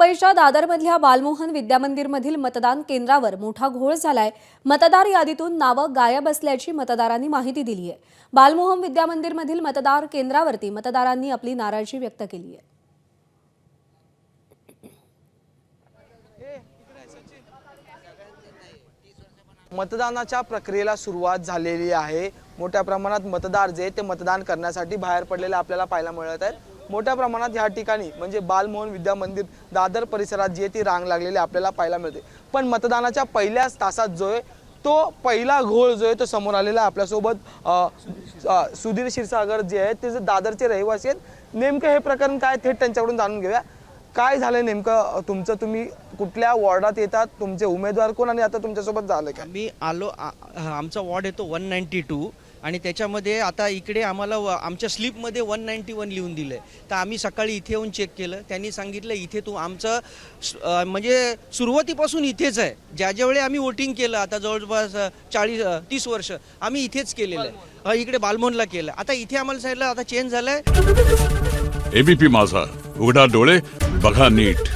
मुंबईच्या दादरमधल्या बालमोहन विद्यामंदिरमधील मतदान केंद्रावर मोठा घोळ झालाय। मतदार यादीतून नावं गायब असल्याची मतदारांनी माहिती दिली आहे। बालमोहन विद्यामंदिरमधील मतदार केंद्रावरती मतदारांनी आपली नाराजी व्यक्त केली आहे। मतदानाच्या प्रक्रियेला सुरुवात झालेली आहे। मोठ्या प्रमाणात मतदार जे ते मतदान करण्यासाठी बाहेर पडलेले आपल्याला पाहायला मिळत आहेत। मोठ्या प्रमाणात ह्या ठिकाणी म्हणजे बालमोहन विद्या मंदिर दादर परिसरात जी ती रांग लागलेली आपल्याला पाहायला मिळते। पण मतदानाच्या पहिल्याच तासात जो आहे तो पहिला घोळ जो आहे तो समोर आलेला आहे। आपल्यासोबत सुधीर क्षीरसागर जे आहेत ते दादरचे रहिवासी आहेत। नेमकं हे प्रकरण काय थेट त्यांच्याकडून जाणून घेऊया। काय झालं नेमकं तुमचं, तुम्ही कुठल्या वॉर्डात येतात, तुमचे उमेदवार कोण आणि आता तुमच्यासोबत झालं काय? मी आलो आमचा वॉर्ड येतो 192 आणि त्याच्यामध्ये आता इकडे आम्हाला आमच्या स्लिपमध्ये 191 लिहून दिलं आहे। तर आम्ही सकाळी इथे येऊन चेक केलं, त्यांनी सांगितलं इथे तू आमचं म्हणजे सुरुवातीपासून इथेच आहे। ज्यावेळी आम्ही वोटिंग केलं आता जवळपास 30 वर्ष आम्ही इथेच केलेलं आहे। इकडे बालमोहनला केलं, आता इथे आम्हाला सांगितलं आता चेंज झालं आहे। एबीपी माझा, उघडा डोळे बघा नीट।